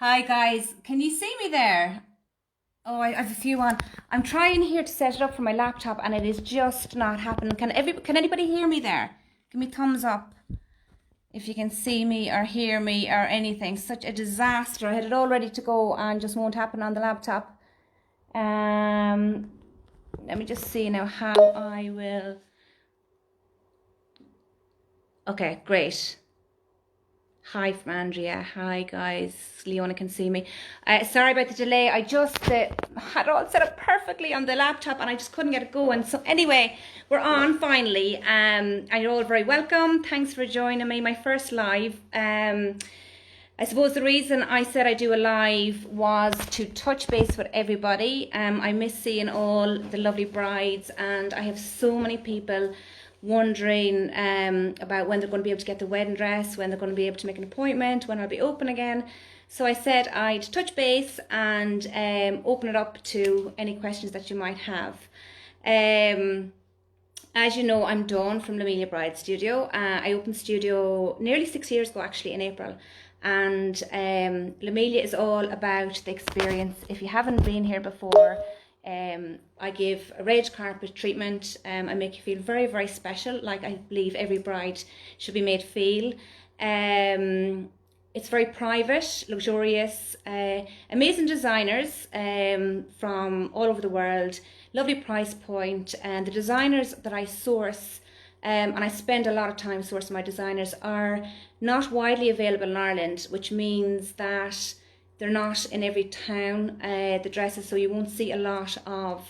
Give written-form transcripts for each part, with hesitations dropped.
Hi guys, can you see me there? Oh, I have a few on. I'm trying here to set it up for my laptop and it is just not happening. Can anybody hear me there? Give me thumbs up if you can see me or hear me or anything. Such a disaster. I had it all ready to go and just won't happen on the laptop. Let me just see now how I will. Okay, great. Hi from Andrea. Hi guys. Leona can see me. Sorry about the delay. I just had it all set up perfectly on the laptop and I just couldn't get it going. So anyway, we're on finally. And you're all very welcome. Thanks for joining me. My first live. I suppose the reason I said I do a live was to touch base with everybody. I miss seeing all the lovely brides and I have so many people wondering about when they're going to be able to get the wedding dress, when they're going to be able to make an appointment, when I'll be open again. So I said I'd touch base and open it up to any questions that you might have. As you know, I'm Dawn from Lamelia Bride Studio. I opened the studio nearly 6 years ago, actually, in April. And Lamelia is all about the experience. If you haven't been here before, I give a red carpet treatment. I make you feel very, very special, like I believe every bride should be made feel. It's very private, luxurious, amazing designers from all over the world, lovely price point, and the designers that I source, and I spend a lot of time sourcing my designers, are not widely available in Ireland, which means that they're not in every town, the dresses, so you won't see a lot of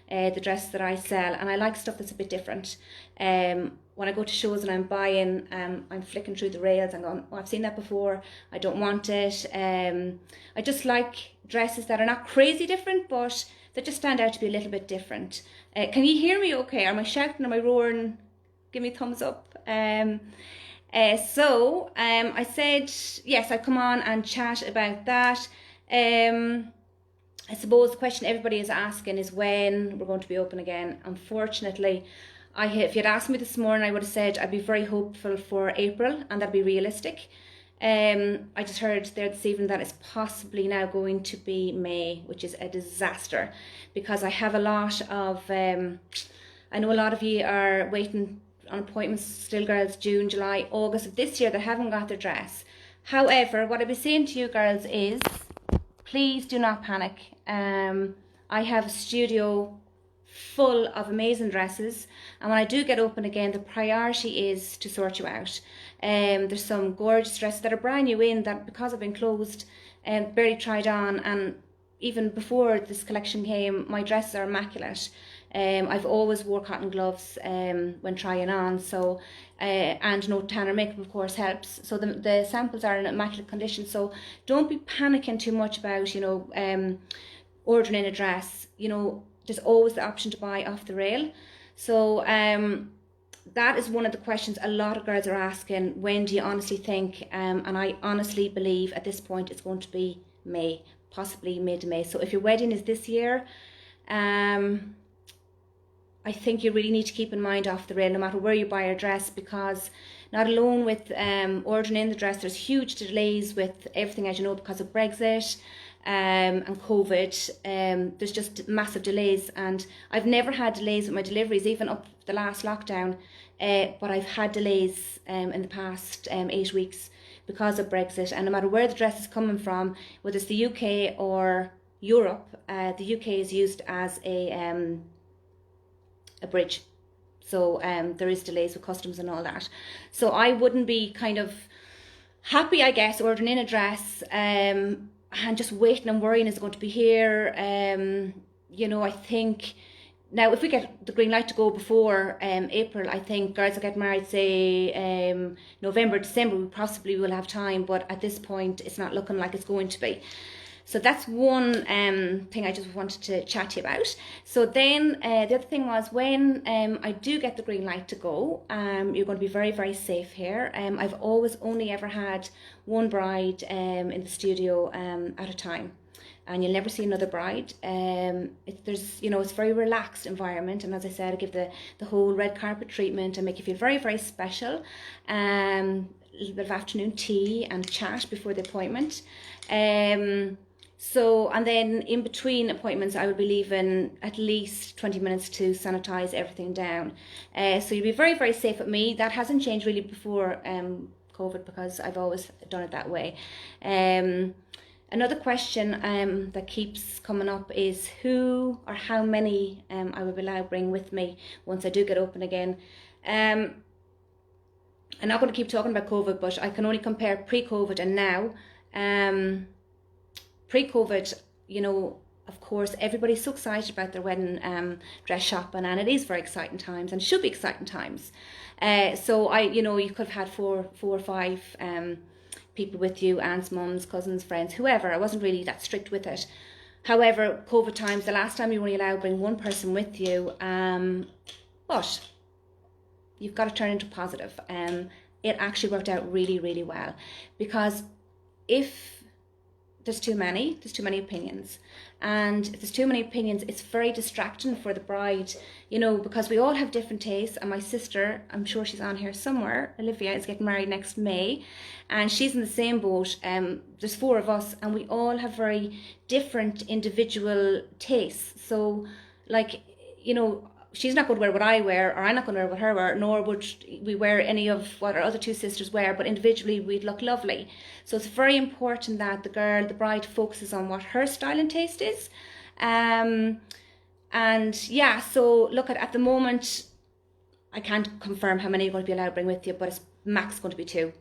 the dresses that I sell, and I like stuff that's a bit different. When I go to shows and I'm buying, I'm flicking through the rails and going, oh, I've seen that before, I don't want it. I just like dresses that are not crazy different, but that just stand out to be a little bit different. Can you hear me okay? Am I shouting, am I roaring? Give me a thumbs up. I said, yes, I'd come on and chat about that. I suppose the question everybody is asking is when we're going to be open again. Unfortunately, if you'd asked me this morning, I would have said I'd be very hopeful for April and that'd be realistic. I just heard there this evening that it's possibly now going to be May, which is a disaster because I have a lot of, I know a lot of you are waiting on appointments, still girls, June, July, August of this year that haven't got their dress. However, what I'd be saying to you girls is, please do not panic. I have a studio full of amazing dresses, and when I do get open again, the priority is to sort you out. There's some gorgeous dresses that are brand new in that because I've been closed and barely tried on, and even before this collection came, my dresses are immaculate. I've always wore cotton gloves when trying on, so and no tanner makeup of course helps. So the samples are in immaculate condition. So don't be panicking too much about ordering in a dress. There's always the option to buy off the rail. So that is one of the questions a lot of girls are asking. When do you honestly think? And I honestly believe at this point it's going to be May, possibly mid-May. So if your wedding is this year, I think you really need to keep in mind off the rail no matter where you buy your dress, because not alone with ordering in the dress, there's huge delays with everything, as you know, because of Brexit and COVID. There's just massive delays, and I've never had delays with my deliveries, even up the last lockdown, but I've had delays in the past 8 weeks because of Brexit. And no matter where the dress is coming from, whether it's the UK or Europe, the UK is used as a bridge, so there is delays with customs and all that. So I wouldn't be kind of happy, I guess, ordering in a dress and just waiting and worrying, is it going to be here? I think now if we get the green light to go before April, I think girls will get married, say November, December, we possibly will have time, but at this point it's not looking like it's going to be. So that's one thing I just wanted to chat to you about. So then the other thing was, when I do get the green light to go, you're going to be very, very safe here. I've always only ever had one bride in the studio at a time, and you'll never see another bride. It's a very relaxed environment, and as I said, I give the whole red carpet treatment and make you feel very, very special. little bit of afternoon tea and chat before the appointment. So, and then in between appointments, I will be leaving at least 20 minutes to sanitize everything down. So you'll be very, very safe with me. That hasn't changed really before COVID, because I've always done it that way. Another question that keeps coming up is who or how many I will be allowed to bring with me once I do get open again. I'm not going to keep talking about COVID, but I can only compare pre-COVID and now. Pre-COVID, you know, of course, everybody's so excited about their wedding dress shopping, and it is very exciting times and should be exciting times. So you could have had four or five people with you, aunts, mums, cousins, friends, whoever. I wasn't really that strict with it. However, COVID times, the last time you were only allowed to bring one person with you, but you've got to turn into positive. It actually worked out really, really well, because if there's too many opinions, and if there's too many opinions, it's very distracting for the bride, you know, because we all have different tastes. And my sister, I'm sure she's on here somewhere, Olivia, is getting married next May, and she's in the same boat. There's 4 of us, and we all have very different individual tastes. So, like, you know, she's not going to wear what I wear, or I'm not going to wear what her wear, nor would we wear any of what our other 2 sisters wear, but individually we'd look lovely. So it's very important that the bride focuses on what her style and taste is. And yeah, so look, at the moment, I can't confirm how many you're going to be allowed to bring with you, but it's max going to be 2.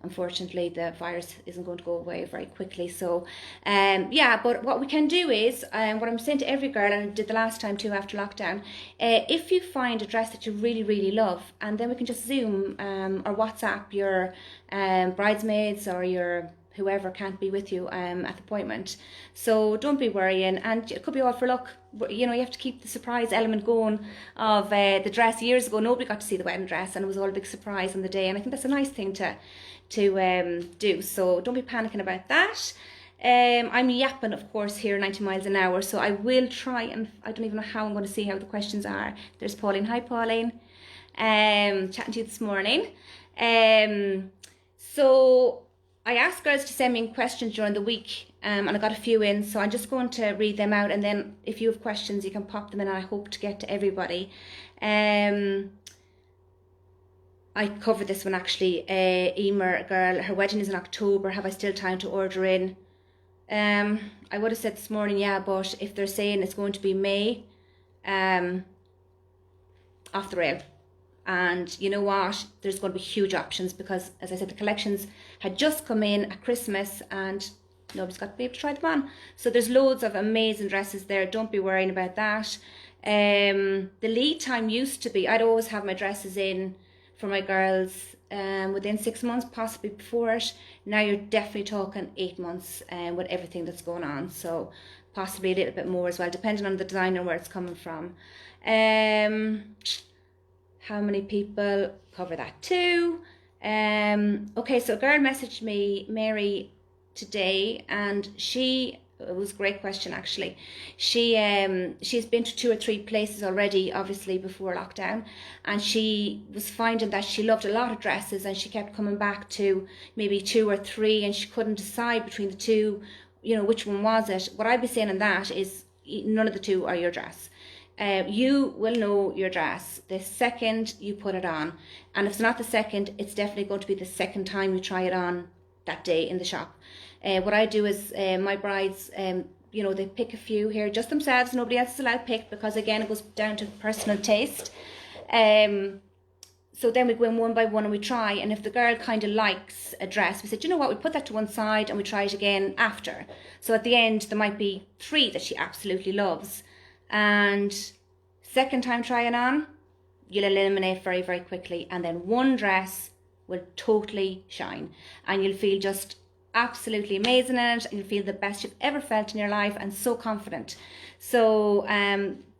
Unfortunately, the virus isn't going to go away very quickly. So, yeah, but what we can do is, what I'm saying to every girl, and I did the last time too after lockdown, if you find a dress that you really, really love, and then we can just Zoom or WhatsApp your bridesmaids or your whoever can't be with you at the appointment. So don't be worrying, and it could be all for luck. You know, you have to keep the surprise element going of the dress. Years ago, nobody got to see the wedding dress, and it was all a big surprise on the day, and I think that's a nice thing to do. So don't be panicking about that. I'm yapping, of course, here 90 miles an hour, so I will try, and I don't even know how I'm going to see how the questions are. There's Pauline. Hi, Pauline. Chatting to you this morning. So I asked girls to send me questions during the week, and I got a few in, so I'm just going to read them out, and then if you have questions, you can pop them in, and I hope to get to everybody. I covered this one actually. Emer girl, her wedding is in October. Have I still time to order in? I would have said this morning, yeah, but if they're saying it's going to be May, off the rail. And you know what? There's going to be huge options, because, as I said, the collections had just come in at Christmas, and nobody's got to be able to try them on. So there's loads of amazing dresses there. Don't be worrying about that. The lead time used to be, I'd always have my dresses in for my girls within 6 months, possibly before it. Now you're definitely talking 8 months with everything that's going on. So possibly a little bit more as well, depending on the designer and where it's coming from. How many people cover that too? Okay, so a girl messaged me, Mary, today, and it was a great question actually. She's been to 2 or 3 places already, obviously before lockdown, and she was finding that she loved a lot of dresses, and she kept coming back to maybe 2 or 3, and she couldn't decide between the 2, you know, which one was it. What I'd be saying on that is none of the 2 are your dress. You will know your dress the second you put it on, and if it's not the second, it's definitely going to be the second time you try it on that day in the shop. What I do is my brides, you know, they pick a few here just themselves. Nobody else is allowed to pick, because again, it goes down to personal taste. So then we go in one by one and we try, and if the girl kind of likes a dress, we said, you know what, we put that to one side and we try it again after. So at the end there might be 3 that she absolutely loves, and second time trying on, you'll eliminate very, very quickly, and then one dress will totally shine, and you'll feel just absolutely amazing in it, and you'll feel the best you've ever felt in your life, and so confident. So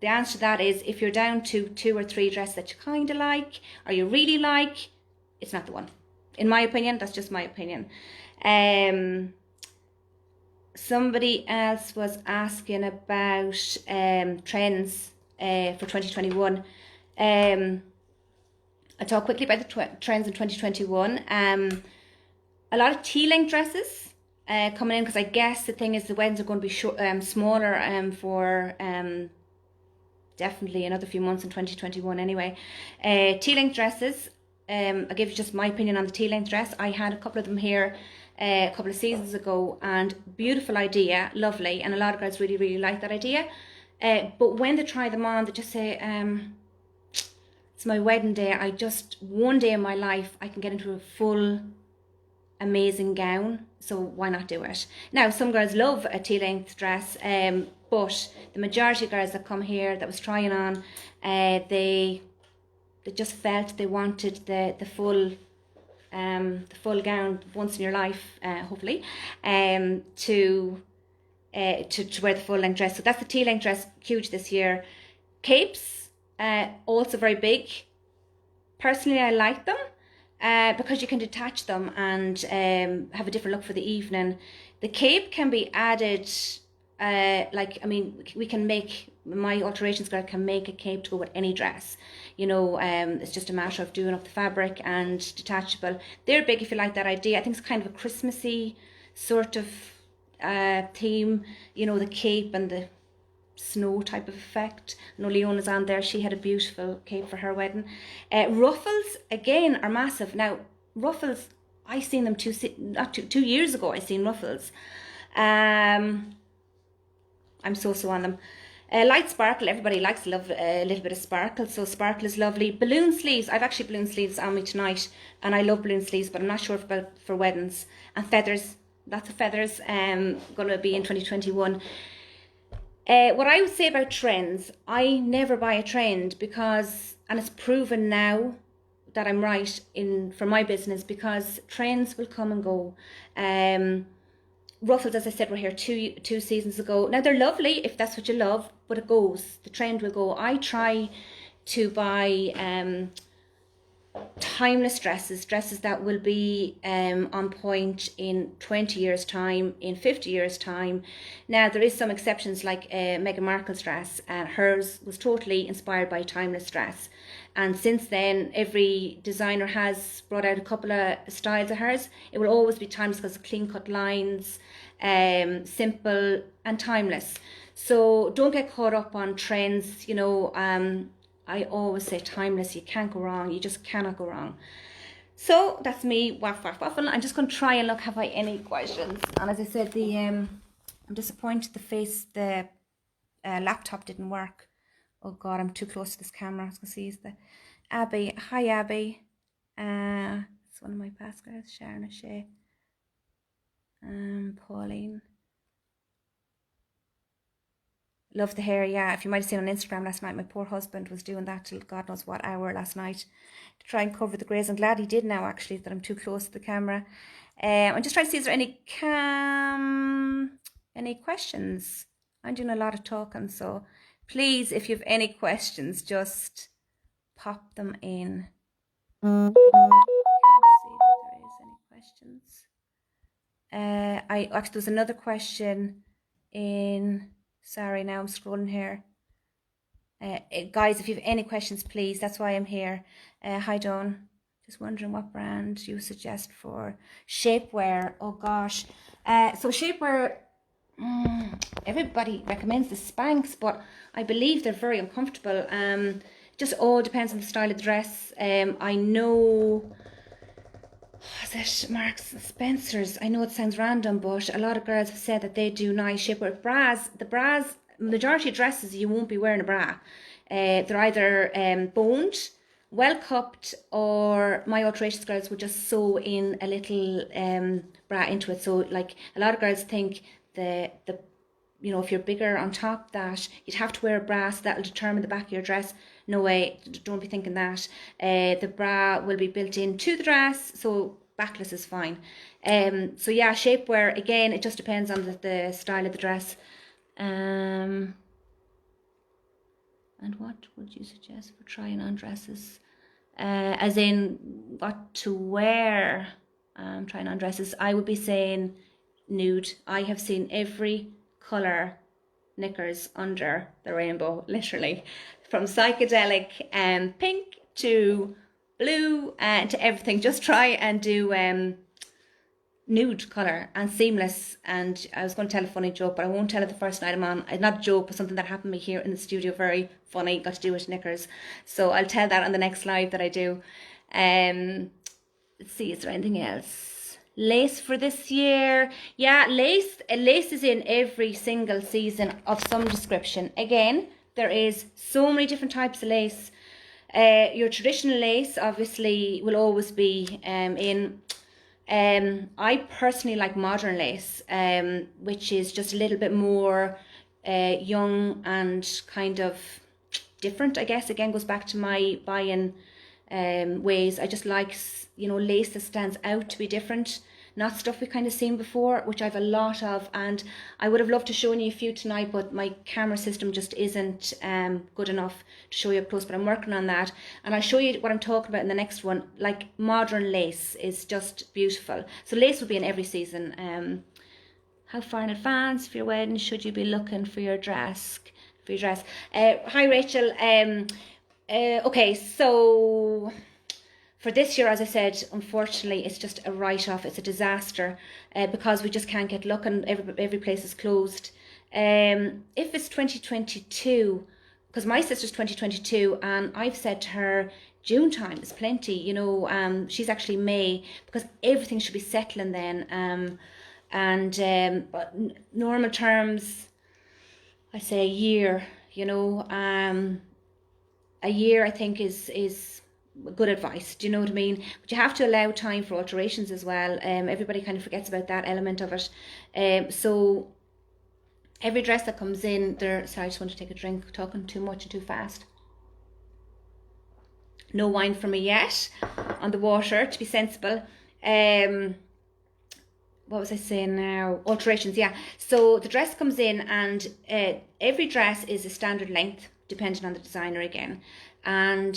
the answer to that is, if you're down to 2 or 3 dresses that you kind of like, or you really like, it's not the one. In my opinion, that's just my opinion. Somebody else was asking about trends for 2021. I'll talk quickly about the trends in 2021. A lot of tea-length dresses coming in, because I guess the thing is the weddings are going to be smaller for definitely another few months in 2021 anyway. Tea-length dresses, I'll give you just my opinion on the tea-length dress. I had a couple of them here a couple of seasons ago, and beautiful idea, lovely, and a lot of girls really, really like that idea. But when they try them on, they just say, it's my wedding day. One day in my life, I can get into a full, amazing gown. So why not do it? Now, some girls love a tea-length dress, but the majority of girls that come here that was trying on, they just felt they wanted the full gown once in your life, hopefully, to wear the full length dress. So that's the tea-length dress, huge this year. Capes, also very big. Personally, I like them because you can detach them and have a different look for the evening. The cape can be added, we can make, my alterations girl can make a cape to go with any dress. You know, it's just a matter of doing up the fabric and detachable. They're big if you like that idea. I think it's kind of a Christmassy sort of theme, you know, the cape and the snow type of effect. I know Leona's on there, she had a beautiful cape for her wedding. Ruffles again are massive. Now ruffles, I seen them 2 years ago. I seen ruffles. I'm so on them. Light sparkle, everybody likes a little bit of sparkle, so sparkle is lovely. Balloon sleeves, I've actually balloon sleeves on me tonight, and I love balloon sleeves, but I'm not sure about for weddings. And feathers, lots of feathers, going to be in 2021. What I would say about trends, I never buy a trend because, and it's proven now that I'm right for my business, because trends will come and go. Ruffles, as I said, were here two seasons ago. Now they're lovely if that's what you love, but it goes. The trend will go. I try to buy timeless dresses that will be on point in 20 years time, in 50 years time. Now there is some exceptions, like Meghan Markle's dress. Hers was totally inspired by a timeless dress, and since then every designer has brought out a couple of styles of hers. It will always be timeless because of clean cut lines, simple and timeless. So don't get caught up on trends, you know. I always say timeless, you can't go wrong, you just cannot go wrong. So that's me waffling. I'm just going to try and look, have I any questions? And as I said, I'm disappointed the laptop didn't work. Oh God, I'm too close to this camera. I was going to see is the Abby. Hi Abby. It's one of my past girls, Sharon O'Shea. Pauline. Love the hair, yeah. If you might have seen on Instagram last night, my poor husband was doing that till God knows what hour last night to try and cover the greys. I'm glad he did now, actually, that I'm too close to the camera. I'm just trying to see, is there any questions? I'm doing a lot of talking, so please, if you have any questions, just pop them in. I can't see that there is any questions. Actually, there's another question in... Sorry, now I'm scrolling here. Guys, if you have any questions, please. That's why I'm here. Hi, Dawn. Just wondering what brand you suggest for shapewear. Oh, gosh. So shapewear, everybody recommends the Spanx, but I believe they're very uncomfortable. Just all depends on the style of the dress. I know... Is it Marks and Spencer's? I know it sounds random, but a lot of girls have said that they do nice shapewear. The bras, majority of dresses, you won't be wearing a bra. They're either boned, well cupped, or my alterations girls would just sew in a little bra into it. So like a lot of girls think you know, if you're bigger on top, that you'd have to wear a bra, so that'll determine the back of your dress. No way, don't be thinking that. The bra will be built into the dress, so backless is fine. So yeah, shapewear, again, it just depends on the style of the dress. And what would you suggest for trying on dresses? As in what to wear, trying on dresses, I would be saying nude. I have seen every colour knickers under the rainbow, literally, from psychedelic pink to blue, to everything. Just try and do nude colour and seamless. And I was going to tell a funny joke, but I won't tell it the first night I'm on. It's not a joke, but something that happened to me here in the studio, very funny, got to do with knickers. So I'll tell that on the next live that I do. Let's see, is there anything else? Lace for this year. Yeah, lace is in every single season of some description. Again, there is so many different types of lace. Your traditional lace obviously will always be in. I personally like modern lace, which is just a little bit more young and kind of different, I guess. Again, goes back to my buying ways. I just like, you know, lace that stands out to be different, not stuff we've kind of seen before, which I've a lot of, and I would have loved to show you a few tonight, but my camera system just isn't good enough to show you up close, but I'm working on that, and I'll show you what I'm talking about in the next one. Like, modern lace is just beautiful. So lace will be in every season. How far in advance for your wedding should you be looking for your dress? Hi Rachel. Okay, so for this year, as I said, unfortunately, it's just a write-off. It's a disaster because we just can't get luck and every place is closed. If it's 2022, because my sister's 2022, and I've said to her, June time is plenty, you know, she's actually May, because everything should be settling then. But normal terms, I say a year, you know, a year I think is good advice, do you know what I mean? But you have to allow time for alterations as well. Everybody kind of forgets about that element of it. So every dress that comes in there, sorry, I just want to take a drink, talking too much and too fast. No wine for me yet on the water, to be sensible. What was I saying now? Alterations, yeah. So the dress comes in, and every dress is a standard length, depending on the designer again. And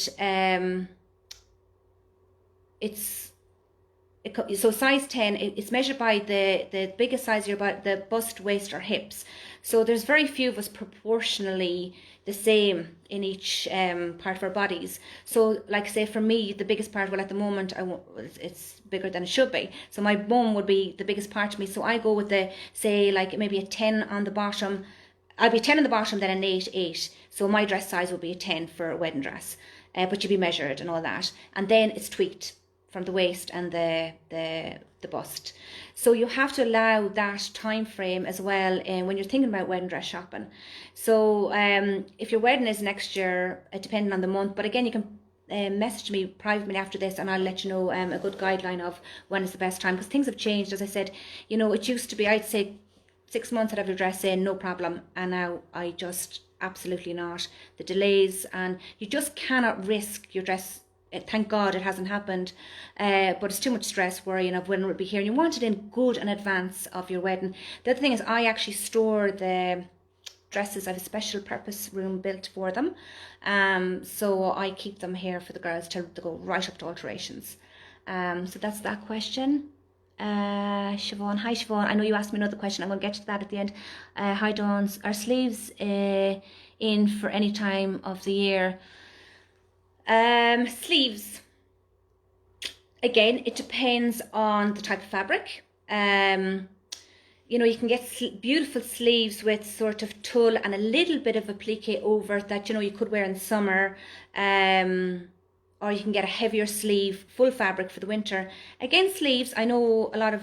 so size 10, it's measured by the biggest size here, about the bust, waist or hips. So there's very few of us proportionally the same in each part of our bodies. So like say for me, the biggest part, well at the moment it's bigger than it should be. So my bum would be the biggest part of me. So I go with the, say like maybe a 10 on the bottom. I'll be 10 on the bottom, then an 8. So my dress size will be a 10 for a wedding dress. But you'll be measured and all that. And then it's tweaked from the waist and the bust. So you have to allow that time frame as well when you're thinking about wedding dress shopping. So if your wedding is next year, depending on the month, but again you can message me privately after this and I'll let you know a good guideline of when is the best time, because things have changed. As I said, you know, it used to be, I'd say 6 months I'd have your dress in, no problem, and now I just absolutely not. The delays, and you just cannot risk your dress. Thank God it hasn't happened, but it's too much stress worrying of when it will be here, and you want it in good in advance of your wedding. The other thing is I actually store the dresses. I have a special purpose room built for them, so I keep them here for the girls to go right up to alterations. So that's that question. Siobhan, hi Siobhan, I know you asked me another question, I'm going to get to that at the end. Hi Dawns, are sleeves in for any time of the year? Sleeves, again, it depends on the type of fabric. You know, you can get beautiful sleeves with sort of tulle and a little bit of applique over that, you know, you could wear in summer. Or you can get a heavier sleeve, full fabric for the winter. Again, sleeves, I know a lot of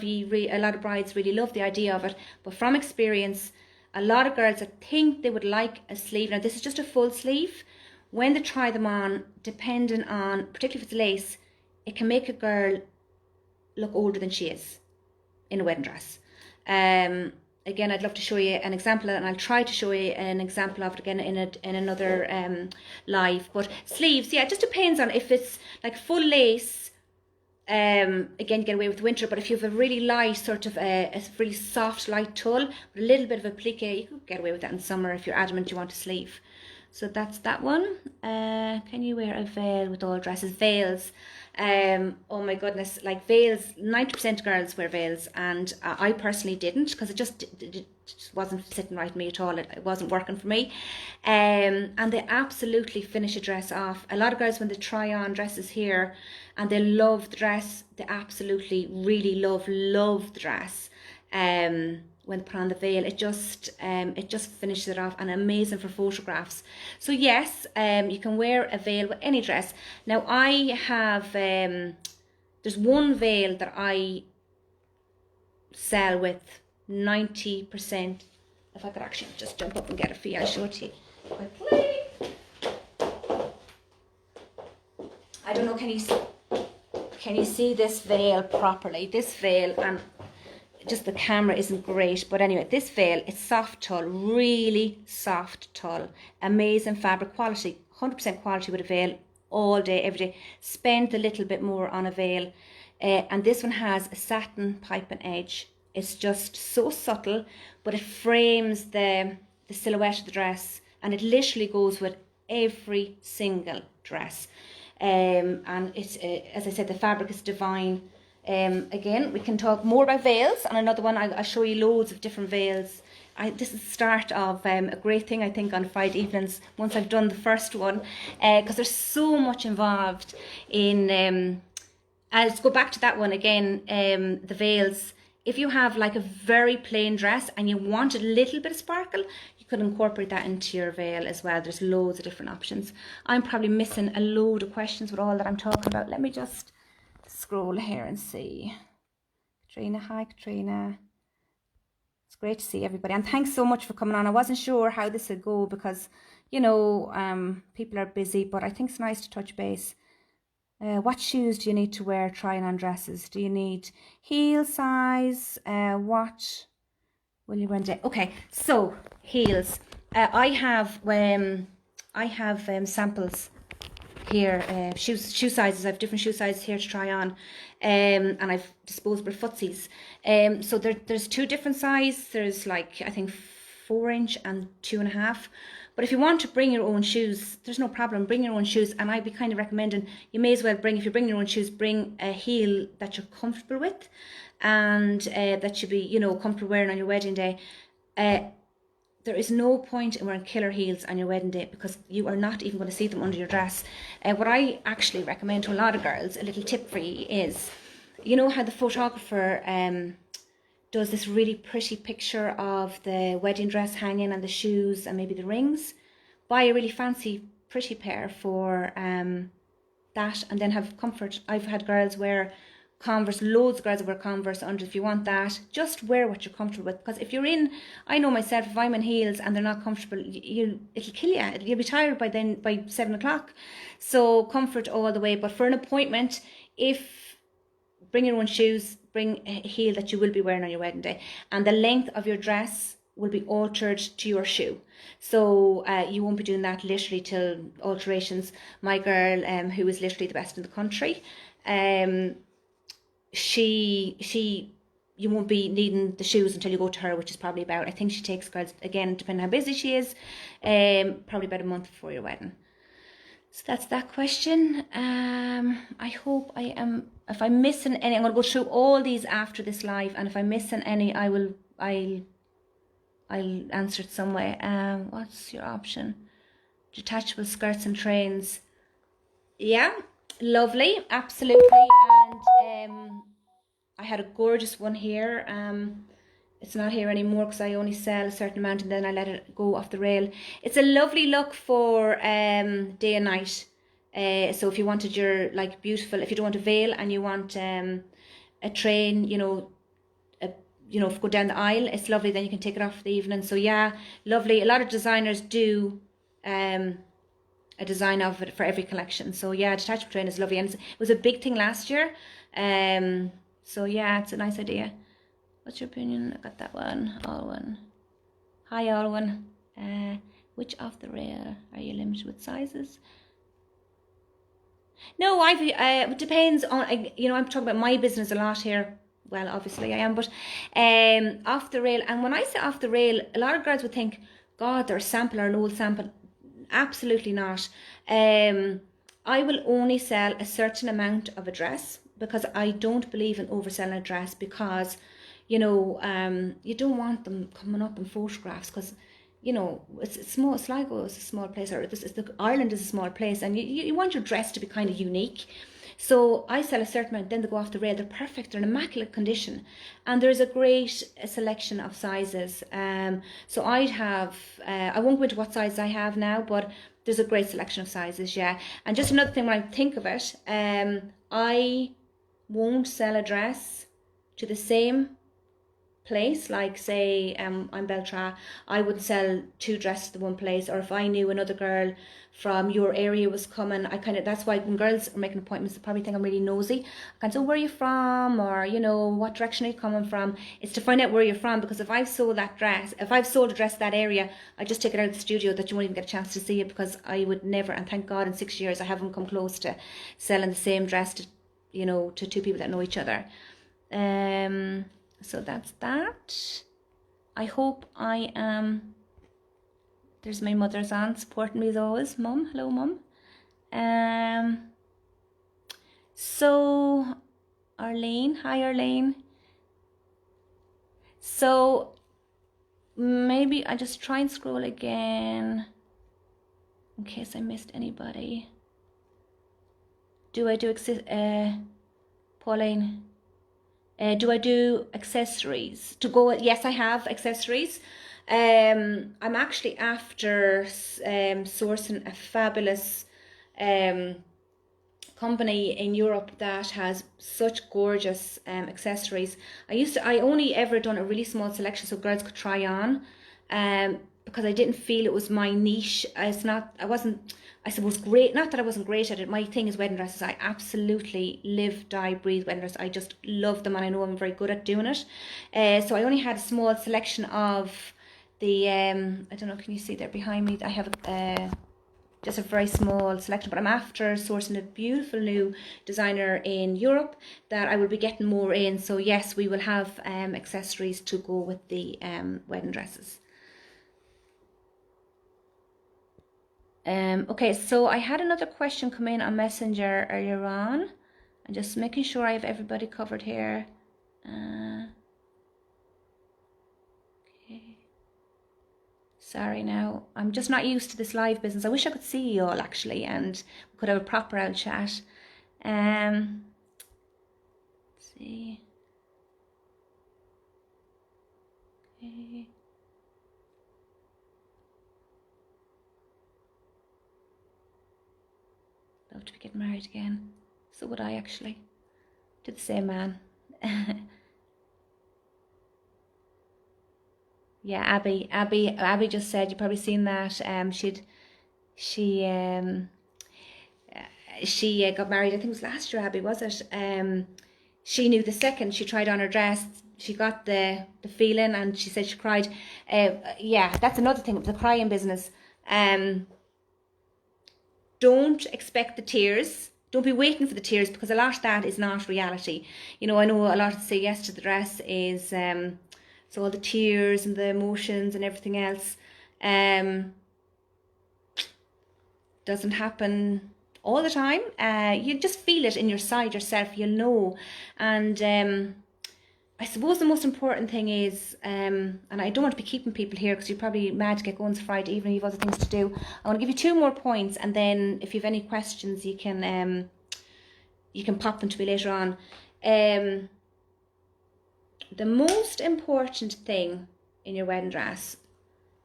brides really love the idea of it, but from experience, a lot of girls, I think they would like a sleeve. Now, this is just a full sleeve. When they try them on, depending on, particularly if it's lace, it can make a girl look older than she is in a wedding dress. Again, I'd love to show you an example, and I'll try to show you an example of it again in another live. But sleeves, yeah, it just depends on if it's like full lace. Again, you get away with winter, but if you have a really light, sort of a really soft, light tulle with a little bit of applique, you could get away with that in summer if you're adamant you want a sleeve. So that's that one. Can you wear a veil with all dresses? Veils. Oh my goodness, like veils, 90% of girls wear veils, and I personally didn't, because it just wasn't sitting right with me at all. It wasn't working for me. And they absolutely finish a dress off. A lot of girls, when they try on dresses here and they love the dress, they absolutely really love the dress. When they put on the veil, it just finishes it off, and amazing for photographs. So yes, you can wear a veil with any dress. Now I have there's one veil that I sell with 90%. If I could actually just jump up and get it for you, I'll show it to you quickly. I don't know, can you see this veil properly? This veil, and just the camera isn't great, but anyway, this veil, it's soft tulle, really soft tulle, amazing fabric quality, 100% quality with a veil, all day, every day. Spend a little bit more on a veil. And this one has a satin piping edge. It's just so subtle, but it frames the silhouette of the dress, and it literally goes with every single dress. And it's, as I said, the fabric is divine. Again, we can talk more about veils on another one. I'll show you loads of different veils. This is the start of a great thing, I think, on Friday evenings, once I've done the first one, because there's so much involved in, let's go back to that one again, the veils. If you have like a very plain dress and you want a little bit of sparkle, you could incorporate that into your veil as well. There's loads of different options. I'm probably missing a load of questions with all that I'm talking about. Let me just scroll here and see. Katrina, hi Katrina. It's great to see everybody, and thanks so much for coming on. I wasn't sure how this would go because, you know, people are busy, but I think it's nice to touch base. What shoes do you need to wear trying on dresses? Do you need heel size? What will you wear today? Okay, so heels. I have samples here, shoe sizes. I have different shoe sizes here to try on, and I've disposable footsies. So there's two different sizes. There's like, I think 4-inch and 2.5. But if you want to bring your own shoes, there's no problem. Bring your own shoes, and I'd be kind of recommending you may as well bring, if you're bringing your own shoes, bring a heel that you're comfortable with, and that should be, you know, comfortable wearing on your wedding day. There is no point in wearing killer heels on your wedding day because you are not even going to see them under your dress. What I actually recommend to a lot of girls, a little tip for you is, you know how the photographer does this really pretty picture of the wedding dress hanging and the shoes and maybe the rings? Buy a really fancy pretty pair for that, and then have comfort. I've had girls wear Converse, loads of girls wear Converse under. If you want that, just wear what you're comfortable with, because if you're in, I know myself, if I'm in heels and they're not comfortable, it'll kill you. You'll be tired by 7 o'clock. So comfort all the way. But for an appointment, bring your own shoes, bring a heel that you will be wearing on your wedding day, and the length of your dress will be altered to your shoe. So you won't be doing that literally till alterations. My girl, who is literally the best in the country, you won't be needing the shoes until you go to her, which is probably about, I think she takes girls, again, depending how busy she is, probably about a month before your wedding. So that's that question. I hope I am, if I'm missing any, I'm going to go through all these after this live, and if I'm missing any, I'll answer it some way. What's your option? Detachable skirts and trains. Yeah, lovely, absolutely. And I had a gorgeous one here. It's not here anymore because I only sell a certain amount and then I let it go off the rail. It's a lovely look for day and night. So if you wanted your, like, beautiful, if you don't want a veil and you want a train, you know, go down the aisle, it's lovely. Then you can take it off for the evening. So yeah, lovely. A lot of designers do a design of it for every collection. So yeah, detachable train is lovely, and it was a big thing last year. So yeah, it's a nice idea. What's your opinion? I got that one. Alwyn. Hi Alwyn. Which off the rail are you limited with sizes? No, it depends on, you know, I'm talking about my business a lot here. Well, obviously I am, but off the rail. And when I say off the rail, a lot of girls would think, God, they're a sample or an old sample. Absolutely not. I will only sell a certain amount of a dress, because I don't believe in overselling a dress, because, you know, you don't want them coming up in photographs, because, you know, it's small. Sligo is a small place, or Ireland is a small place, and you want your dress to be kind of unique. So I sell a certain amount, then they go off the rail. They're perfect, they're in immaculate condition, and there's a great selection of sizes. So I'd have, I won't go into what size I have now, but there's a great selection of sizes, yeah. And just another thing, when I think of it, I won't sell a dress to the same place. Like, say, I'm Beltra, I wouldn't sell 2 dresses to one place. Or if I knew another girl from your area was coming, I kind of, that's why when girls are making appointments, they probably think I'm really nosy. I can say, where are you from, or, you know, what direction are you coming from? It's to find out where you're from, because if I've sold that dress, if I've sold a dress to that area, I just take it out of the studio that you won't even get a chance to see it, because I would never, and thank God in 6 years I haven't come close to selling the same dress to, you know, to 2 people that know each other. So that's that. I hope I am. There's my mother's on supporting me as always. Mum, hello, Mum. So Arlene, hi Arlene. So maybe I just try and scroll again in case I missed anybody. Do I do Pauline? Do I do accessories to go? Yes, I have accessories. I'm actually after sourcing a fabulous company in Europe that has such gorgeous accessories. I only ever done a really small selection so girls could try on, because I didn't feel it was my niche. I suppose great, not that I wasn't great at it. My thing is wedding dresses. I absolutely live, die, breathe wedding dresses. I just love them, and I know I'm very good at doing it. So I only had a small selection of the, I don't know, can you see there behind me? I have just a very small selection, but I'm after sourcing a beautiful new designer in Europe that I will be getting more in. So yes, we will have accessories to go with the wedding dresses. Okay, so I had another question come in on Messenger earlier on. I'm just making sure I have everybody covered here. Okay. Sorry now, I'm just not used to this live business. I wish I could see you all actually, and we could have a proper old chat. Let's see. Okay. Love to be getting married again. So would I actually. To the same man. Yeah, Abby just said, you've probably seen that. She got married, I think it was last year, Abby, was it? She knew the second she tried on her dress, she got the feeling, and she said she cried. Yeah, that's another thing with the crying business. Don't expect the tears. Don't be waiting for the tears, because a lot of that is not reality. You know, I know a lot of say yes to the dress is so all the tears and the emotions and everything else doesn't happen all the time. You just feel it in your side yourself, you'll know. And I suppose the most important thing is, and I don't want to be keeping people here because you're probably mad to get going. It's Friday evening, you have other things to do. I want to give you 2 more points, and then if you have any questions, you can pop them to me later on. The most important thing in your wedding dress,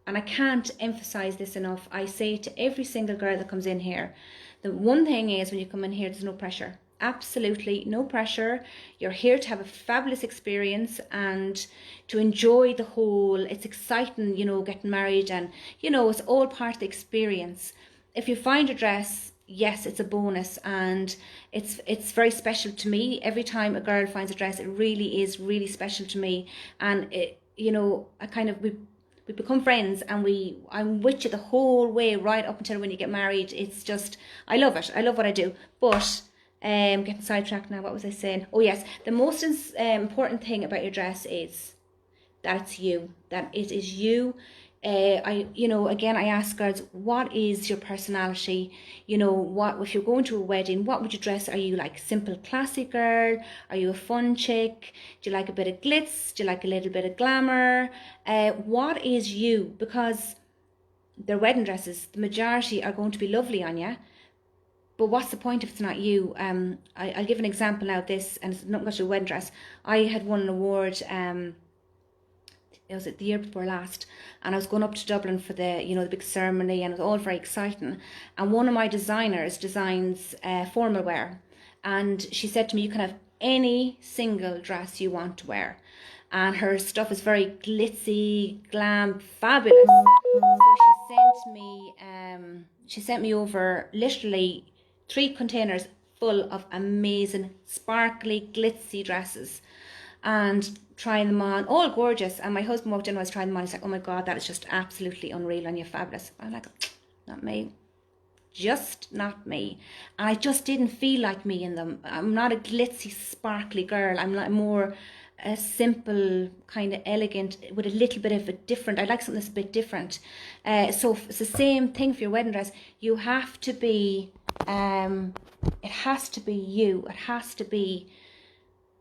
and I can't emphasize this enough, I say to every single girl that comes in here, the one thing is, when you come in here, there's no pressure. Absolutely no pressure. You're here to have a fabulous experience and to enjoy the whole, it's exciting, you know, getting married, and you know, it's all part of the experience. If you find a dress, yes, it's a bonus, and it's very special to me. Every time a girl finds a dress, it really is really special to me. And it, you know, we become friends, and I'm with you the whole way right up until when you get married. It's just, I love it. I love what I do. But getting sidetracked now. What was I saying? Oh yes, the most important thing about your dress is that it's you. That it is you. Again, I ask girls, what is your personality? What if you're going to a wedding, what would you dress? Are you like simple classy girl? Are you a fun chick? Do you like a bit of glitz? Do you like a little bit of glamour? What is you? Because their wedding dresses, the majority are going to be lovely on you. But what's the point if it's not you? I'll give an example now of this, and it's not much of a wedding dress. I had won an award, it was the year before last, and I was going up to Dublin for the big ceremony, and it was all very exciting. And one of my designers designs formal wear, and she said to me, you can have any single dress you want to wear. And her stuff is very glitzy, glam, fabulous. So she sent me over literally 3 containers full of amazing, sparkly, glitzy dresses, and trying them on, all gorgeous. And my husband walked in, I was trying them on, he's like, oh my God, that is just absolutely unreal and you're fabulous. I'm like, not me. Just not me. And I just didn't feel like me in them. I'm not a glitzy, sparkly girl. I'm like more a simple, kind of elegant, with a little bit of a different, I like something that's a bit different. So it's the same thing for your wedding dress. You have to be, it has to be you. It has to be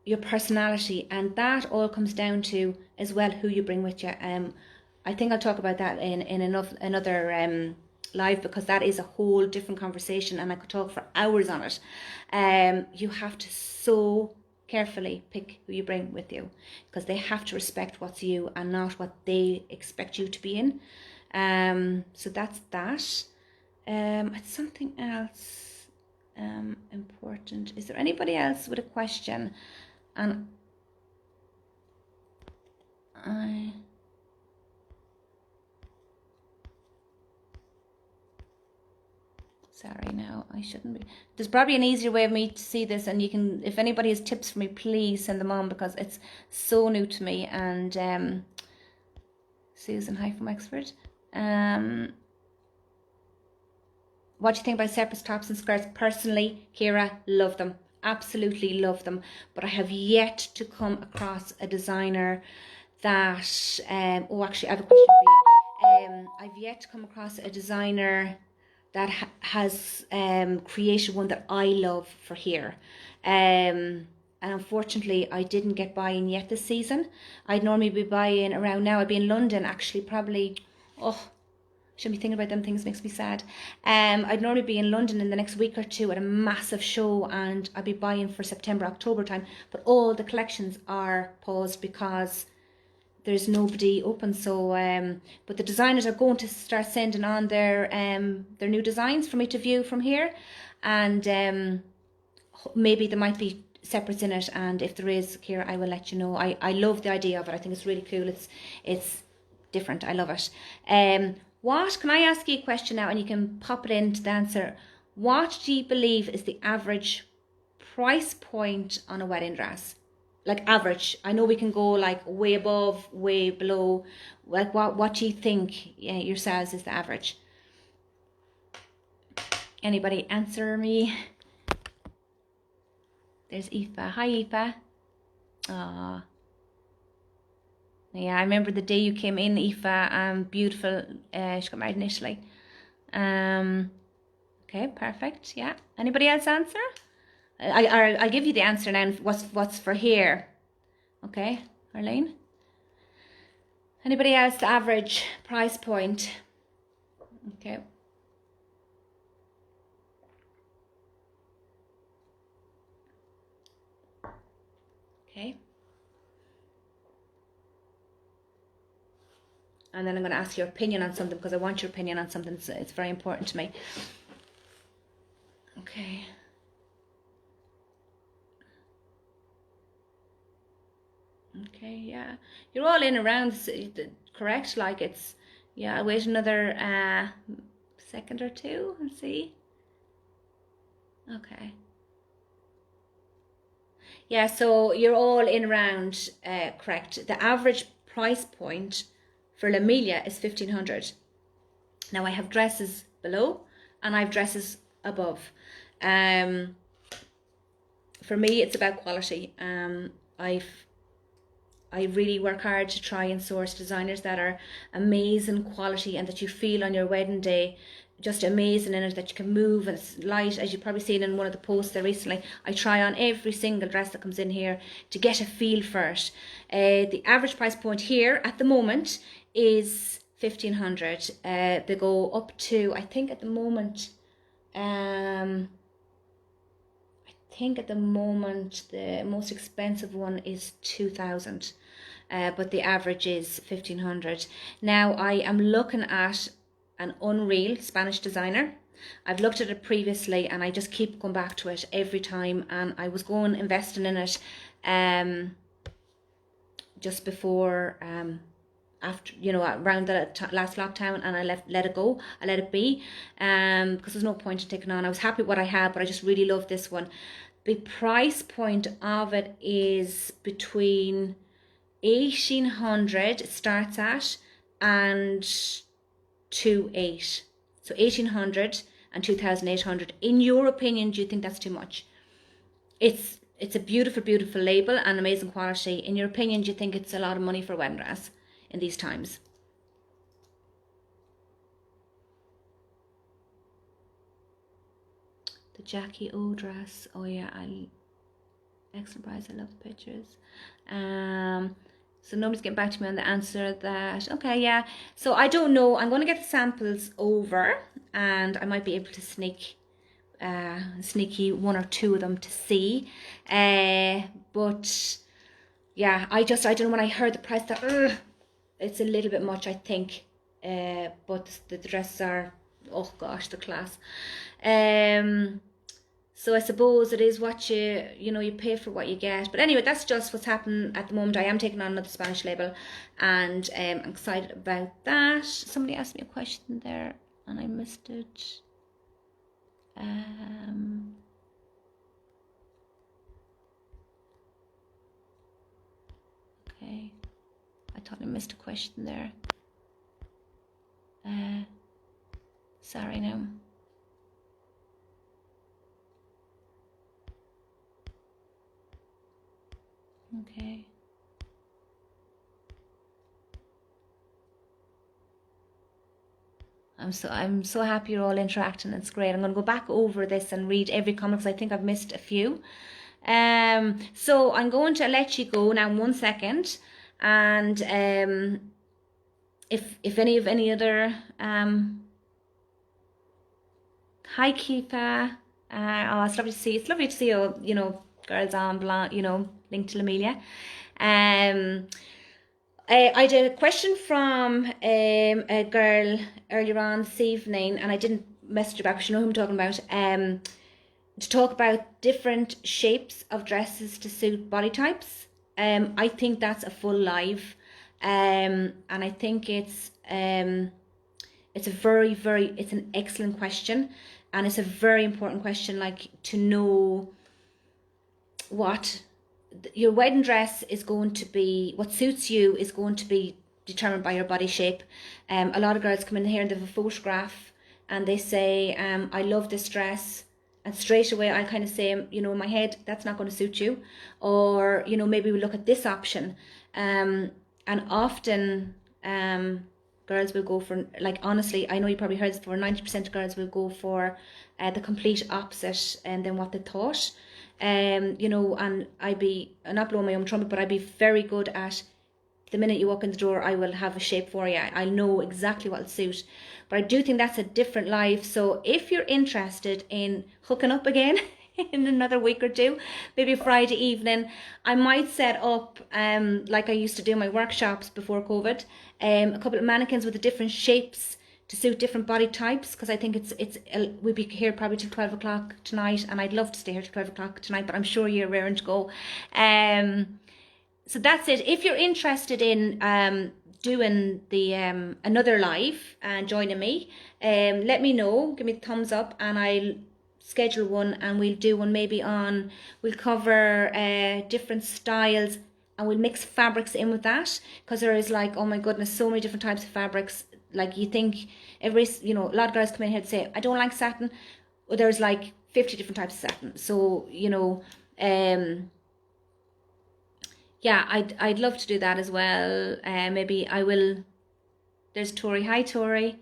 your personality, and that all comes down to as well who you bring with you. I think I'll talk about that in another live, because that is a whole different conversation and I could talk for hours on it. You have to so carefully pick who you bring with you, because they have to respect what's you and not what they expect you to be in. So that's that. It's something else important. Is there anybody else with a question? And sorry, now I shouldn't be. There's probably an easier way of me to see this, and you can, if anybody has tips for me, please send them on, because it's so new to me. And Susan, hi from Oxford. What do you think about separate tops and skirts? Personally, Kira, love them. Absolutely love them. But I have yet to come across a designer that, actually I have a question for you. I've yet to come across a designer that has created one that I love for here. And unfortunately, I didn't get buy-in yet this season. I'd normally be buy-in around now. I'd be in London, actually, probably, shouldn't be thinking about them things, makes me sad. I'd normally be in London in the next week or two at a massive show, and I'd be buying for September, October time. But all the collections are paused because there's nobody open. So, but the designers are going to start sending on their new designs for me to view from here, and maybe there might be separates in it. And if there is, Kira, I will let you know. I love the idea of it. I think it's really cool. It's different. I love it. What, can I ask you a question now, and you can pop it into the answer. What do you believe is the average price point on a wedding dress? Like average. I know we can go like way above, way below. Like what do you think yourselves is the average? Anybody answer me? There's Aoife. Hi, Aoife. Aww. Yeah, I remember the day you came in, Aoife. Beautiful. She got married in Italy. Okay, perfect. Yeah. Anybody else answer? I'll give you the answer now. What's for here? Okay, Arlene. Anybody else? The average price point. Okay. Okay. And then I'm going to ask your opinion on something, because I want your opinion on something. So it's very important to me. Okay. Okay, yeah. You're all in around, correct? Like it's, yeah, I'll wait another second or two and see. Okay. Yeah, so you're all in around, correct. The average price point for Lamelia is 1,500. Now I have dresses below and I have dresses above. For me, it's about quality. I really work hard to try and source designers that are amazing quality and that you feel on your wedding day just amazing in it, that you can move and it's light, as you've probably seen in one of the posts there recently. I try on every single dress that comes in here to get a feel for it. The average price point here at the moment is 1,500. They go up to, I think at the moment, the most expensive one is 2,000, but the average is 1,500. Now I am looking at an unreal Spanish designer. I've looked at it previously and I just keep going back to it every time, and I was going investing in it just before after, you know, around the last lockdown, and I let it go. I let it be because there's no point in taking on. I was happy with what I had, but I just really love this one. The price point of it is between 1,800 it starts at, and 2,800. So 1,800 and 2,800. In your opinion, do you think that's too much? It's a beautiful, beautiful label and amazing quality. In your opinion, do you think it's a lot of money for a wedding dress in these times? The Jackie O dress. Oh yeah, excellent price. I love the pictures. So nobody's getting back to me on the answer that, okay, yeah. So I don't know. I'm going to get the samples over and I might be able to sneaky one or two of them to see. But yeah, I don't know, when I heard the price that, it's a little bit much, I think. But the dresses are, oh gosh, the class. So I suppose it is what you pay for what you get. But anyway, that's just what's happening at the moment. I am taking on another Spanish label and I'm excited about that. Somebody asked me a question there and I missed it. Okay, I thought I missed a question there. Sorry now. Okay. I'm so happy you're all interacting. It's great. I'm going to go back over this and read every comment because I think I've missed a few. So I'm going to let you go now in 1 second, and if any other hi Keepa. Oh, it's lovely to see you. It's lovely to see you, girls on linked to Lamelia. I did a question from a girl earlier on this evening, and I didn't message her back because you know who I'm talking about. To talk about different shapes of dresses to suit body types. I think that's a full live, and I think it's an excellent question, and it's a very important question, like to know what your wedding dress is going to be, what suits you is going to be determined by your body shape. A lot of girls come in here and they have a photograph and they say, I love this dress, and straight away I kind of say, in my head, that's not going to suit you, or maybe we look at this option, and often girls will go for, like, honestly, I know you probably heard this before, 90% of girls will go for the complete opposite than what they thought. And I'd be, not blowing my own trumpet, but I'd be very good at, the minute you walk in the door, I will have a shape for you. I know exactly what will suit. But I do think that's a different life. So if you're interested in hooking up again in another week or two, maybe Friday evening, I might set up, like I used to do my workshops before COVID, a couple of mannequins with the different shapes to suit different body types, because I think we'll be here probably till 12 o'clock tonight, and I'd love to stay here till 12 o'clock tonight, but I'm sure you're raring to go. So that's it. If you're interested in doing the another live and joining me, let me know, give me the thumbs up, and I'll schedule one, and we'll do one maybe we'll cover different styles, and we'll mix fabrics in with that, because there is, like, oh my goodness, so many different types of fabrics. Like, you think a lot of girls come in here and say, I don't like satin. Well, there's like 50 different types of satin. So, Yeah, I'd love to do that as well. Maybe I will. There's Tori. Hi, Tori.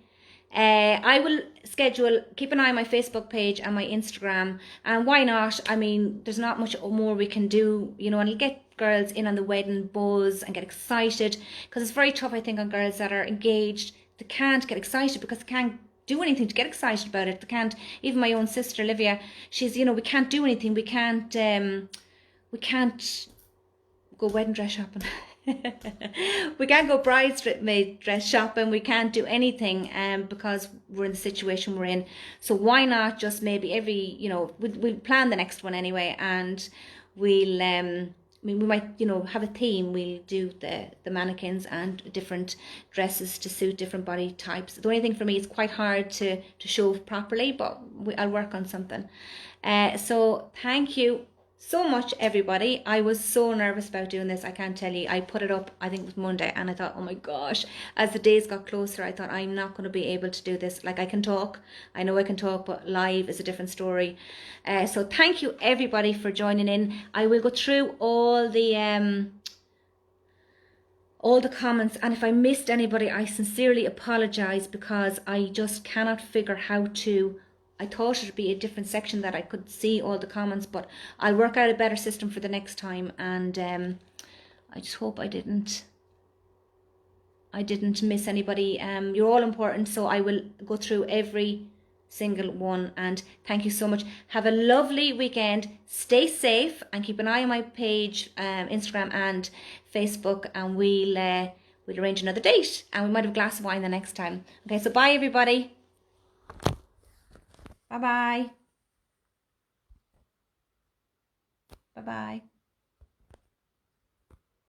I will schedule, keep an eye on my Facebook page and my Instagram. And why not? I mean, there's not much more we can do, you know, and it'll get girls in on the wedding buzz and get excited. Because it's very tough, I think, on girls that are engaged. They can't get excited because they can't do anything to get excited about it. They can't, even my own sister, Olivia, she's, you know, we can't do anything. We can't go wedding dress shopping. We can't go bridesmaid dress shopping. We can't do anything because we're in the situation we're in. So why not just maybe every, you know, we'll plan the next one anyway, and we'll I mean, we might, you know, have a theme. We'll do the mannequins and different dresses to suit different body types. The only thing for me, it's quite hard to show properly, but I'll work on something. So thank you so much, everybody. I was so nervous about doing this. I can't tell you. I put it up, I think it was Monday, and I thought, oh my gosh, as the days got closer, I thought, I'm not going to be able to do this. Like, I can talk, I know I can talk, but live is a different story. So thank you, everybody, for joining in. I will go through all the comments, and if I missed anybody, I sincerely apologize, because I just cannot figure how to. I thought it would be a different section that I could see all the comments, but I'll work out a better system for the next time. And I just hope I didn't miss anybody. You're all important, so I will go through every single one. And thank you so much. Have a lovely weekend. Stay safe and keep an eye on my page, Instagram and Facebook, and we'll arrange another date, and we might have a glass of wine the next time. Okay, so bye, everybody. Bye bye. Bye bye.